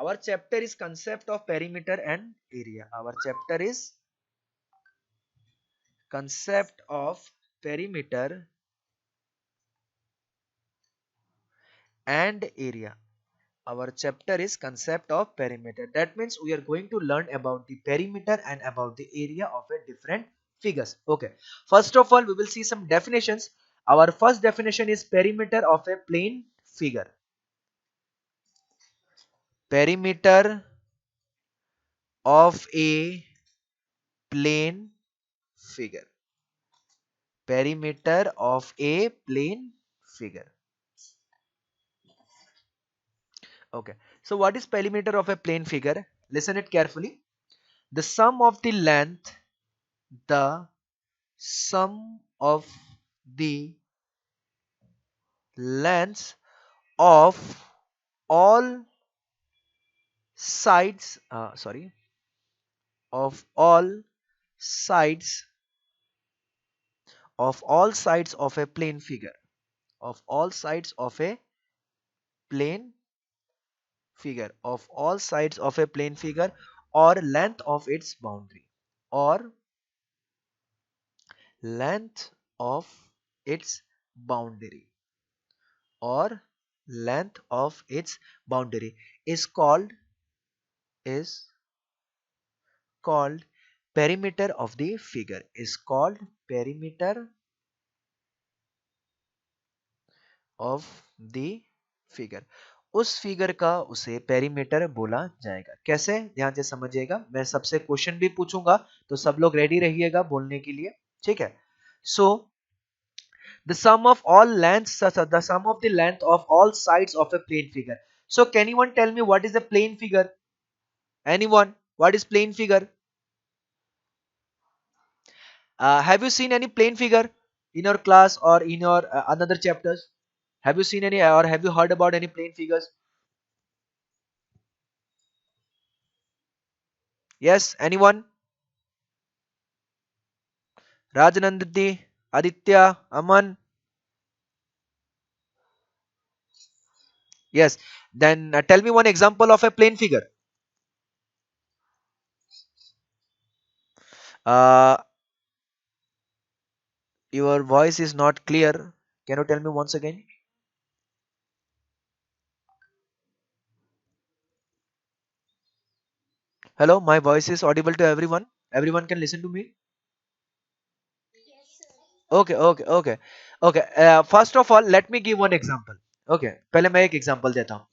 our chapter is concept of perimeter and area. Our chapter is concept of perimeter and area. Our chapter is concept of perimeter. That means we are going to learn about the perimeter and about the area of a different figures. Okay. First of all, we will see some definitions. Our first definition is perimeter of a plane figure. Perimeter of a plane figure. Perimeter of a plane figure. Okay. So what is perimeter of a plane figure? Listen it carefully. The sum of the length, the sum of the lengths of all sides, of all sides of a plane figure, of all sides of a plane figure, or length of its boundary, or length of its boundary, or length of its boundary is called perimeter of the figure, is called perimeter of the figure. उस figure का उसे perimeter बोला जाएगा. कैसे? ध्यान से समझिएगा. मैं सबसे क्वेश्चन भी पूछूंगा तो सब लोग रेडी रहिएगा बोलने के लिए. ठीक है. सो the sum of all lengths, the sum of the length of all sides of a plane figure. So can anyone tell me what is a plane figure? Anyone? What is plane figure? Have you seen any plane figure in your class or in your another chapters? Have you seen any or have you heard about any plane figures? Yes, anyone? Rajananditi, Aditya, Aman. Yes. Then tell me one example of a plane figure. Uh, your voice is not clear. Can you tell me once again? Hello, my voice is audible to everyone. Everyone can listen to me. Okay, okay, okay, okay. First of all, let me give one example. Okay, पहले मैं एक example देता हूँ.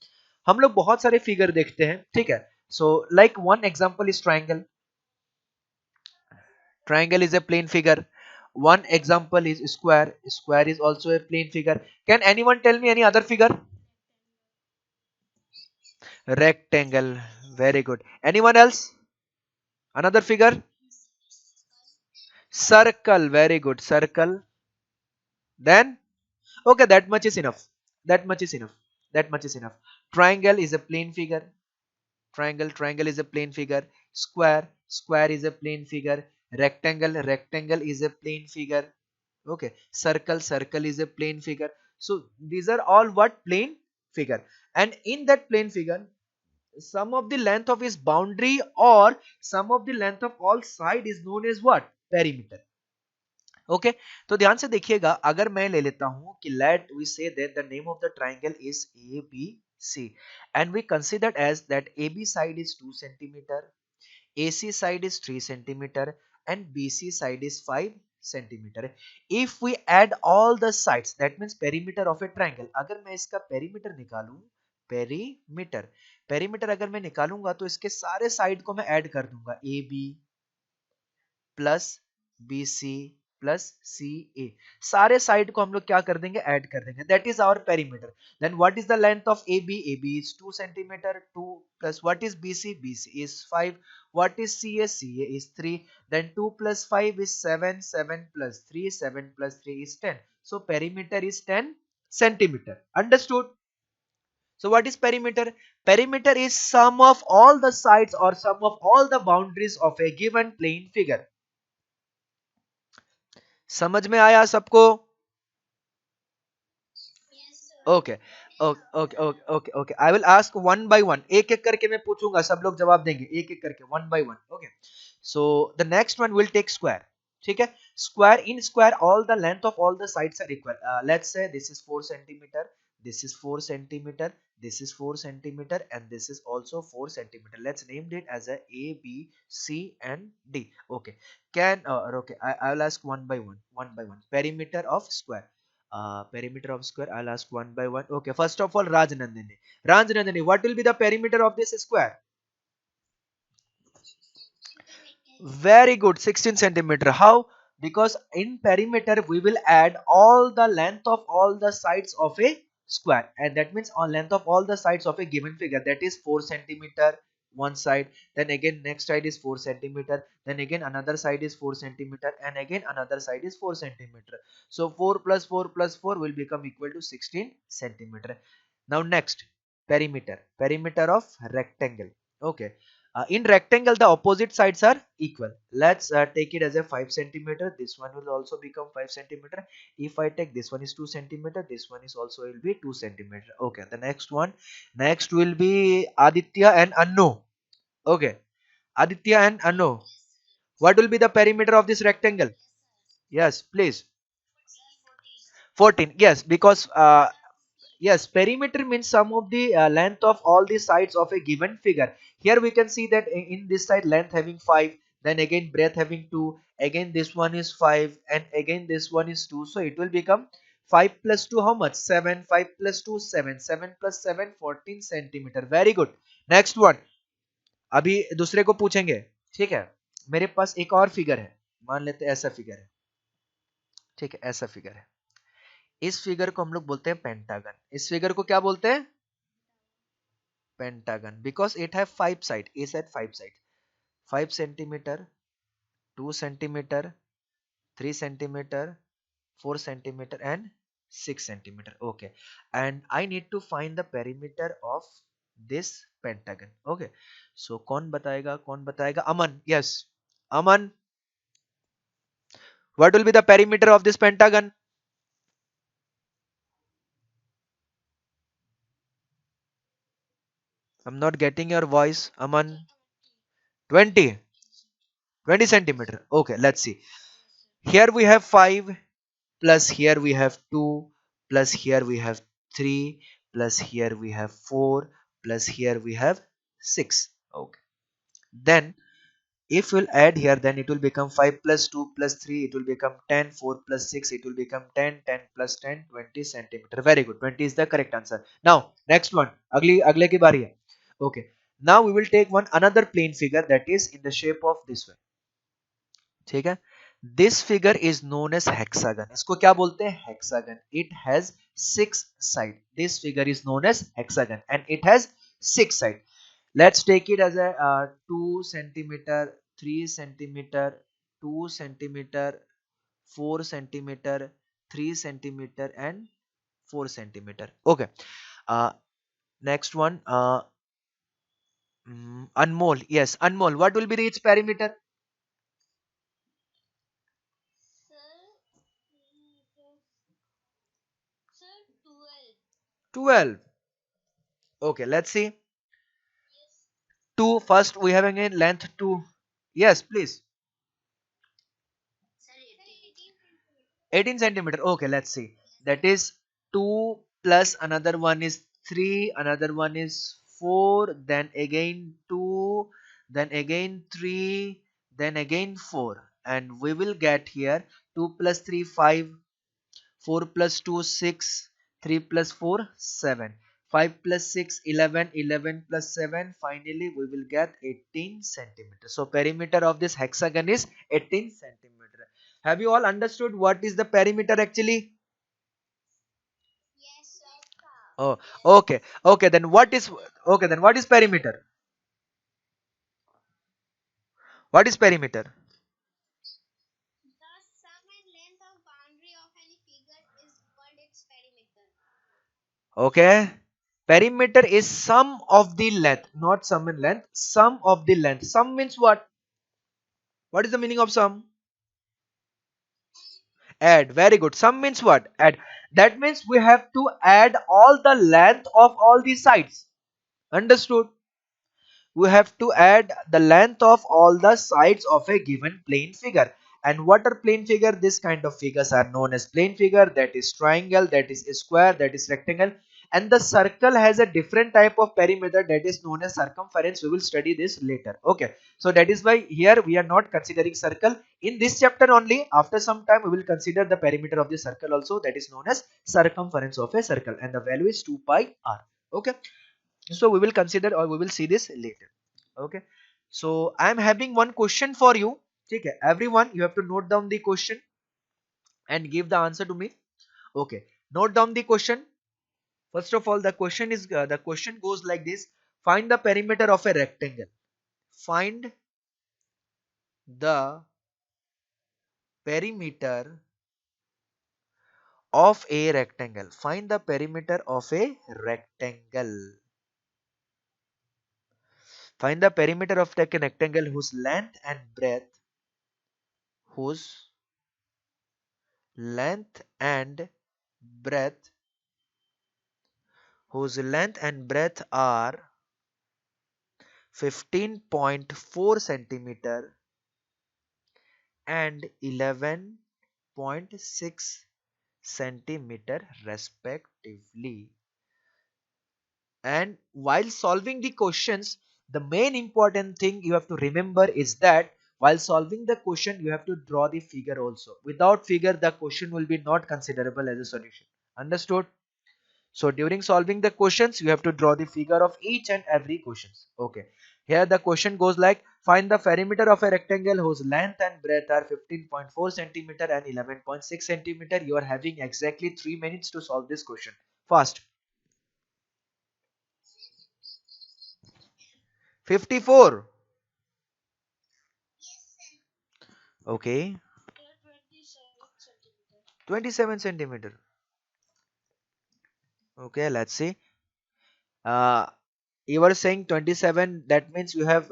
हम लोग बहुत सारे figure देखते हैं, ठीक है. So, like one example is triangle. Triangle is a plane figure. One example is square. Square is also a plane figure. Can anyone tell me any other figure? Rectangle. Very good. Anyone else? Another figure? Circle. Very good. Circle. Then? Okay, that much is enough. That much is enough. That much is enough. Triangle is a plane figure. Triangle is a plane figure. Square is a plane figure. Rectangle is a plane figure. Okay, circle is a plane figure. So these are all what? Plane figure. And in that plane figure, sum of the length of its boundary or sum of the length of all side is known as what? Perimeter. Okay तो ध्यान से देखिएगा. अगर मैं ले लेता हूं कि let we say that the name of the triangle is A B C and we consider as that A B side is 2 centimetre, AC side is 3 centimeter and BC side is 5 centimeter. If we add all the sides, that means perimeter of a triangle. अगर मैं इसका perimeter निकालूं, perimeter, perimeter अगर मैं निकालूंगा तो इसके सारे साइड को मैं ऐड कर दूंगा. AB plus BC plus CA, सारे साइड को हम लोग क्या कर देंगे? ऐड कर देंगे. That is our perimeter. Then what is the length of AB? AB is 2 centimeter. 2 plus what is BC? BC is 5. What is CA? CA is 3. Then 2 plus 5 is 7. 7 plus 3, 7 plus 3 is 10. So perimeter is 10 centimeter. Understood? So what is perimeter? Perimeter is sum of all the sides or sum of all the boundaries of a given plane figure. समझ में आया सबको? Okay. Okay okay okay okay I will ask one by one, एक एक करके मैं पूछूंगा, सब लोग जवाब देंगे एक एक करके, one by one. Okay, so the next one will take square. ठीक है, square, in square all the length of all the sides are equal. Let's say this is 4 centimetre, this is 4 centimeter, this is 4 centimeter, and this is also 4 centimeter. Let's name it as a B, C, and D. Okay, okay, I will ask one by one, perimeter of square. Perimeter of square, I'll ask one by one. Okay, first of all, Rajnandini, what will be the perimeter of this square? Very good, 16 centimeter. How? Because in perimeter we will add all the length of all the sides of a square, and that means on length of all the sides of a given figure, that is 4 centimeter one side, then again next side is 4 centimeter, then again another side is 4 centimeter, and again another side is 4 centimeter. So 4 plus 4 plus 4 will become equal to 16 centimeter. Now next, perimeter of rectangle. Okay, in rectangle the opposite sides are equal. Let's take it as a 5 centimeter. This one will also become 5 centimeter. If I take this one is 2 centimeter, this one is also will be 2 centimeter. Okay, the next one, next will be Aditya and Annu. Okay, Aditya and Annu, what will be the perimeter of this rectangle? Yes, please. 14. Yes, because yes, perimeter means sum of the length of all the sides of a given figure. Here we can see that in this side length having 5, then again breadth having 2, again this one is 5, and again this one is 2. So it will become 5 plus 2 how much? 7. 5 plus 2 7. 7 plus 7 14 centimeter. Very good. Next one. अभी दूसरे को पूछेंगे. ठीक है, मेरे पास एक और figure है, मान लेते हैं ऐसा फिगर है. ठीक है, ऐसा फिगर है. इस फिगर को हम लोग बोलते हैं पेंटागन. इस फिगर को क्या बोलते हैं? Pentagon, because it have 5 side, is at 5 side, 5 centimeter, 2 centimeter, 3 centimeter, 4 centimeter, and 6 centimeter. Okay, and I need to find the perimeter of this pentagon. Okay, so कौन बताएगा? Aman, yes, Aman, what will be the perimeter of this pentagon? I'm not getting your voice, Aman. 20 centimeter. Okay, let's see. Here we have 5, plus here we have 2, plus here we have 3, plus here we have 4, plus here we have 6. Okay, then if we'll add here, then it will become 5 plus 2 plus 3, it will become 10, 4 plus 6, it will become 10, 10 plus 10, 20 centimeter. Very good, 20 is the correct answer. Now next one, अगले की बारी है. Okay, now we will take one another plane figure that is in the shape of this way. ठीक है, this figure is known as hexagon. इसको क्या बोलते हैं? Hexagon. It has 6 side. This figure is known as hexagon and it has 6 side. Let's take it as a 2 centimetre, 3 centimetre, 2 centimetre, 4 centimetre, 3 centimetre, and 4 centimetre. Okay, next one, Anmol. Yes, Anmol, what will be its perimeter? 12. Okay, let's see. 2, first we have again length 2. Yes, please. 18 centimeter. Okay, let's see. That is 2 plus another one is 3, another one is 4, then again 2, then again 3, then again 4. And we will get here 2 plus 3 5, 4 plus 2 6, 3 plus 4 7, 5 plus 6 11, 11 plus 7, finally we will get 18 centimeters. So perimeter of this hexagon is 18 centimeter. Have you all understood what is the perimeter actually? Oh, okay. Okay, then what is perimeter? What is perimeter? Okay, perimeter is sum of the length, not sum in length, sum of the length. Sum means what? What is the meaning of sum? Add. Very good. Sum means what? Add. That means we have to add all the length of all the sides. Understood? We have to add the length of all the sides of a given plane figure. And what are plane figure? This kind of figures are known as plane figure, that is triangle, that is square, that is rectangle. And the circle has a different type of perimeter, that is known as circumference. We will study this later. Okay, so that is why here we are not considering circle in this chapter only. After some time we will consider the perimeter of the circle also, that is known as circumference of a circle, and the value is 2 pi r. Okay, so we will consider, or we will see this later. Okay, so I am having one question for you. Okay, everyone, you have to note down the question and give the answer to me. Okay, note down the question. First of all, the question goes like this: find the perimeter of a rectangle. Find the perimeter of a rectangle. Find the perimeter of a rectangle. Find the perimeter of the rectangle whose length and breadth are 15.4 centimeter and 11.6 centimeter respectively. And while solving the questions, the main important thing you have to remember is that while solving the question you have to draw the figure also. Without figure the question will be not considerable as a solution. Understood? So during solving the questions, you have to draw the figure of each and every questions. Okay. Here the question goes like, find the perimeter of a rectangle whose length and breadth are 15.4 centimeter and 11.6 centimeter. You are having exactly 3 minutes to solve this question. Fast. 54. Okay. 27 centimeter. Okay, let's see. Uh, you were saying 27. That means you have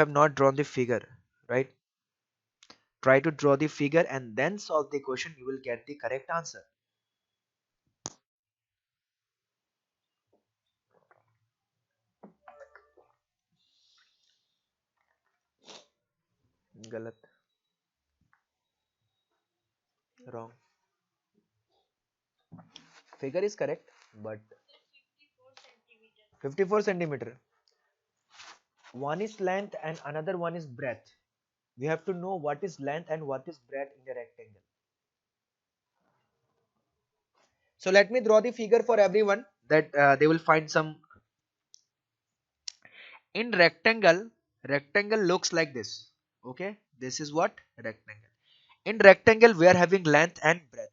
not drawn the figure, right? Try to draw the figure and then solve the question. You will get the correct answer. Galat. Wrong. Figure is correct, but 54 centimeter. One is length and another one is breadth. We have to know what is length and what is breadth in the rectangle. So let me draw the figure for everyone that they will find some. In rectangle looks like this. Okay, this is what rectangle. In rectangle we are having length and breadth.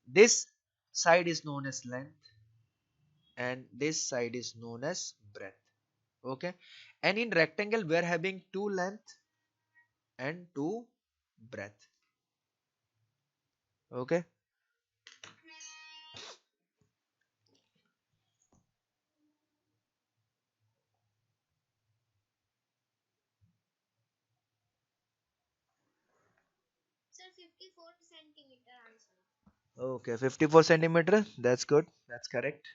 This side is known as length and this side is known as breadth. Okay, and in rectangle we are having two length and two breadth. Okay, okay, 54 centimeter, that's good, that's correct.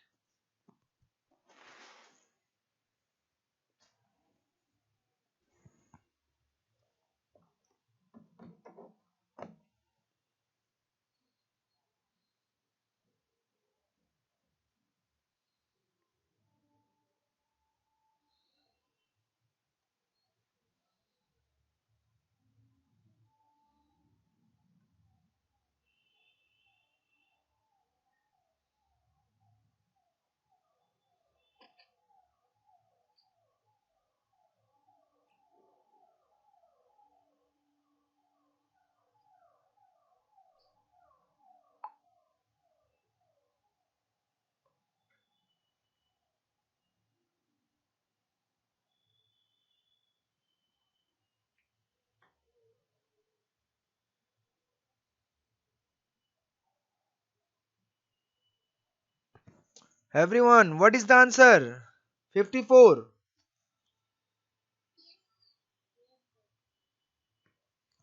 Everyone, what is the answer? 54.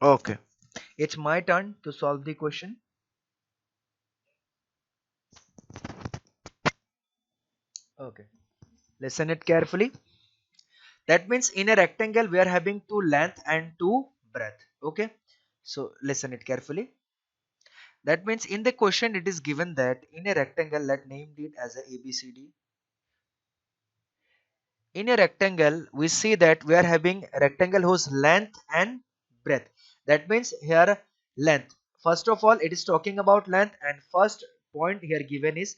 Okay, it's my turn to solve the question. Okay, listen it carefully. That means in a rectangle we are having two length and two breadth. Okay, so listen it carefully. That means in the question it is given that in a rectangle, let name it as a ABCD. In a rectangle we see that we are having a rectangle whose length and breadth. That means here length, first of all it is talking about length, and first point here given is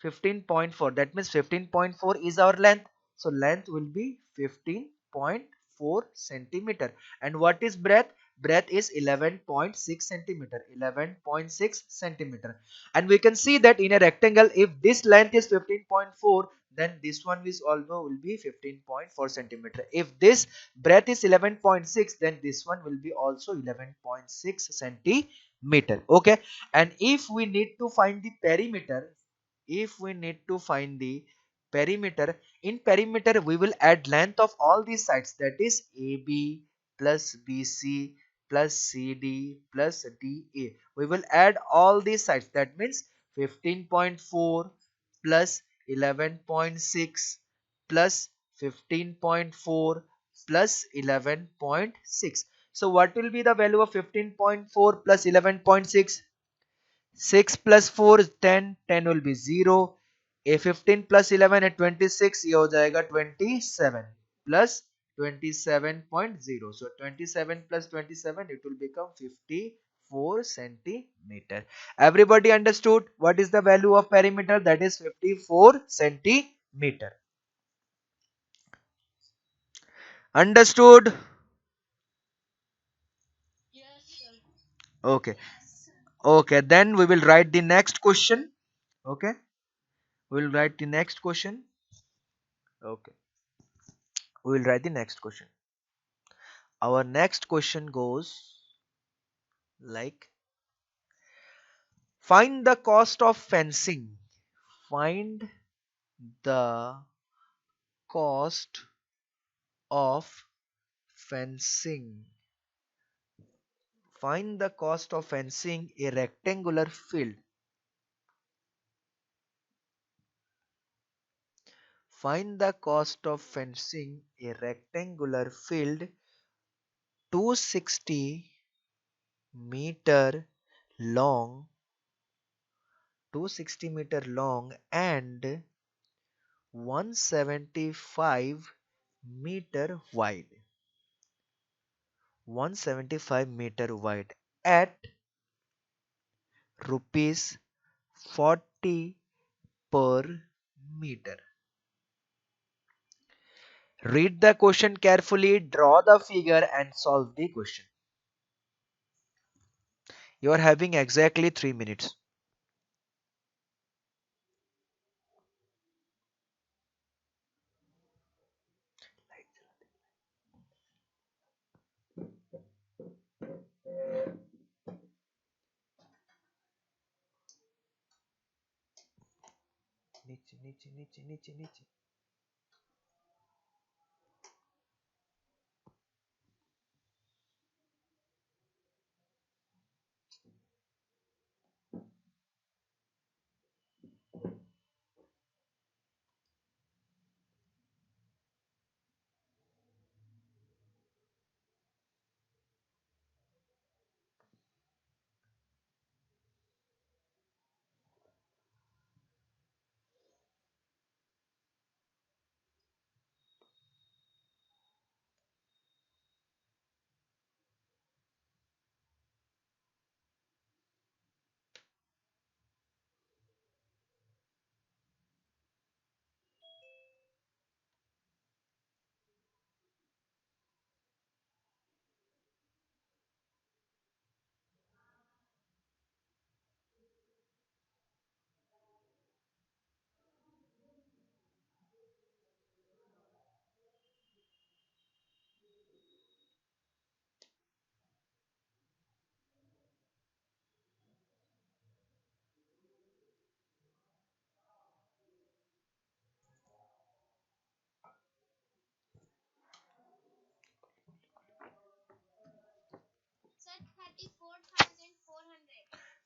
15.4. That means 15.4 is our length, so length will be 15.4 centimeter. And what is breadth? Breadth is 11.6 centimeter, 11.6 centimeter. And we can see that in a rectangle, if this length is 15.4, then this one is also will be 15.4 centimeter. If this breadth is 11.6, then this one will be also 11.6 centimeter. Okay, and if we need to find the perimeter, if we need to find the perimeter, in perimeter we will add length of all these sides, that is AB plus BC plus CD plus DA. We will add all these sides, that means 15.4 plus 11.6 plus 15.4 plus 11.6. So what will be the value of 15.4 plus 11.6? 6 plus 4 is 10, 10 will be 0. A 15 plus 11 is 26, ये हो जाएगा 27 plus 27.0. So 27 plus 27, it will become 54 centimeter. Everybody understood what is the value of perimeter? That is 54 centimeter. Understood? Okay. Okay, then we will write the next question. Okay, we will write the next question. Okay, we will write the next question. Our next question goes like, find the cost of fencing. Find the cost of fencing. Find the cost of fencing a rectangular field. Find the cost of fencing a rectangular field 260 meter long, 260 meter long and 175 meter wide, 175 meter wide at rupees 40 per meter. Read the question carefully, draw the figure and solve the question. You are having exactly 3 minutes. नीचे नीचे नीचे नीचे नीचे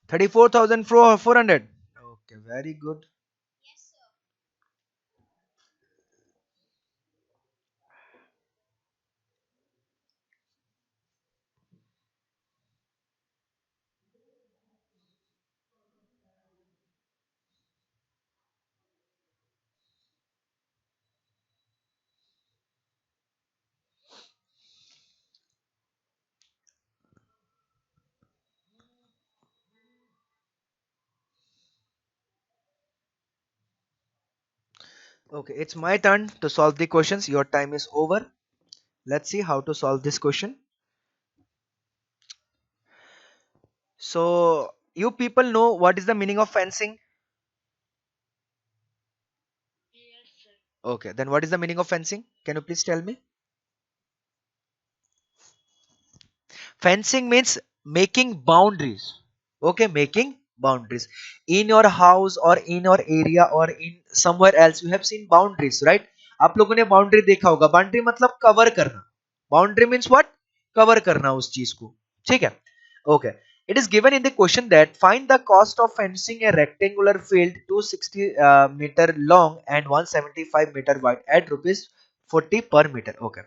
34,400. Okay, very good. Okay, it's my turn to solve the questions. Your time is over. Let's see how to solve this question. So, you people know what is the meaning of fencing? Okay, then what is the meaning of fencing? Can you please tell me? Fencing means making boundaries. Okay, making boundaries. In your house or in your area or in somewhere else, you have seen boundaries, right? आप लोगों ने boundary देखा होगा. Boundary मतलब cover करना. Boundary means what? Cover करना उस चीज को. ठीक है. Okay. It is given in the question that find the cost of fencing a rectangular field 260 meter long and 175 meter wide at rupees 40 per meter. Okay.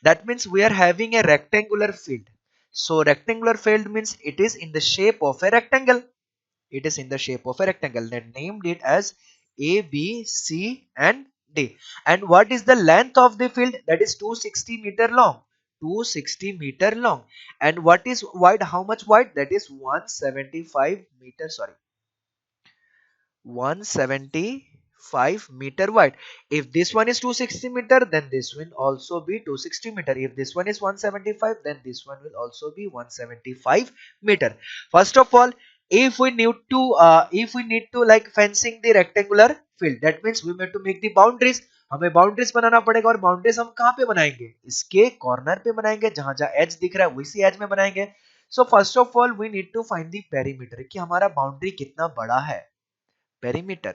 That means we are having a rectangular field. So rectangular field means it is in the shape of a rectangle. It is in the shape of a rectangle. Then named it as A, B, C and D. And what is the length of the field? That is 260 meter long. 260 meter long. And what is wide? How much wide? That is 175 meter. Sorry, 175 meter wide. If this one is 260 meter, then this will also be 260 meter. If this one is 175, then this one will also be 175 meter. First of all, if we need to like fencing the rectangular field, that means we need to make the boundaries. हमें boundaries बनाना पड़ेगा. और boundaries हम कहाँ पे बनाएंगे? इसके corner पे बनाएंगे. जहां जहां एज दिख रहा है उसी एज में बनाएंगे. So first of all we need to find the perimeter, कि हमारा बाउंड्री कितना बड़ा है. Perimeter.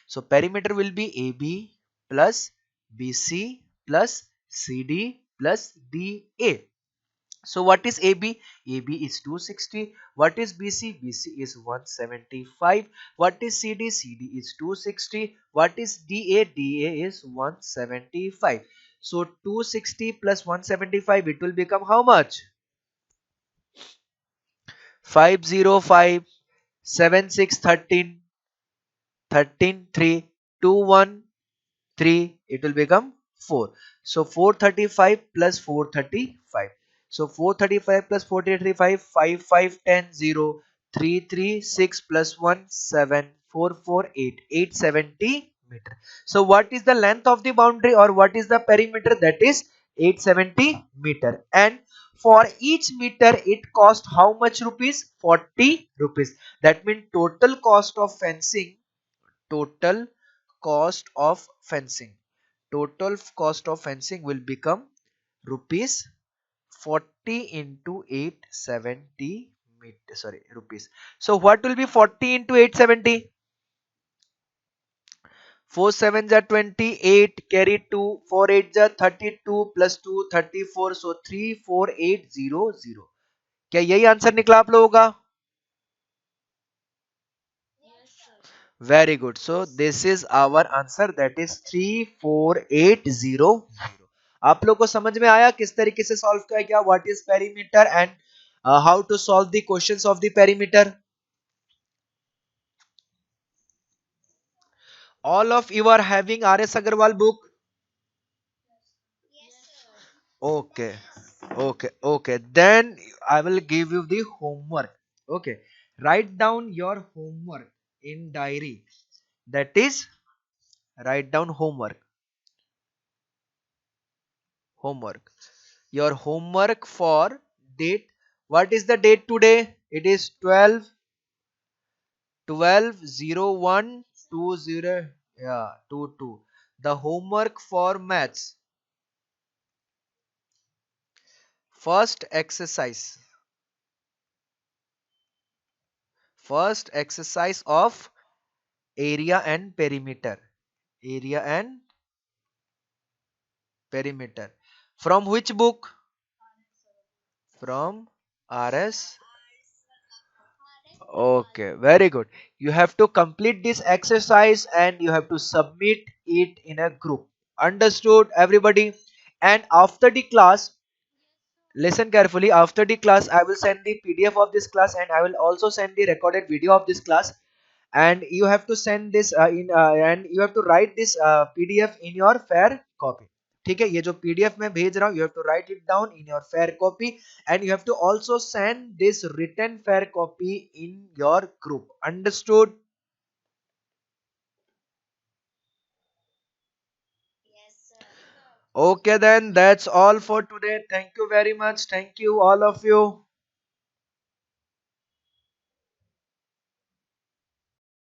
So perimeter will be AB plus BC plus CD plus DA. So what is AB? AB is 260. What is BC? BC is 175. What is CD? CD is 260. What is DA? DA is 175. So 260 plus 175, it will become how much? 505, 7613, 13 3 2 1 3, it will become 4. So 435 plus 435. So 435 plus 435, 5 5 10 0, 3 3 6 plus 1 7 4 4 8, 870 meter. So what is the length of the boundary or what is the perimeter? That is 870 meter. And for each meter it cost how much rupees? 40 rupees. That means total cost of fencing, total cost of fencing, total cost of fencing will become rupees 40 into 870 meter, sorry, rupees. So what will be 40 into 870? 4 7s are 28, carry 2, 4 8s are 32 plus 2 34. So 34800. क्या यही answer निकला आप लोगों का? Very good. So this is our answer, that is 34800. आप लोग को समझ में आया किस तरीके से सॉल्व किया गया? What is perimeter and how to solve the questions of the perimeter. All of you are having RS Agarwal book? Okay, okay, okay. Then I will give you the homework. Okay, write down your homework in diary. That is, write down homework. Homework. Your homework for date. What is the date today? It is 12/01/20, yeah, 22. The homework for maths. First exercise. First exercise of area and perimeter. Area and perimeter. From which book? From RS. Okay, very good. You have to complete this exercise and you have to submit it in a group. Understood, everybody? And after the class, listen carefully. After the class, I will send the PDF of this class and I will also send the recorded video of this class. And you have to send this and you have to write this PDF in your fair copy. ठीक है, ये जो PDF मैं भेज रहा हूँ, you have to write it down in your fair copy and you have to also send this written fair copy in your group. Understood? Okay, then that's all for today. Thank you very much. Thank you, all of you.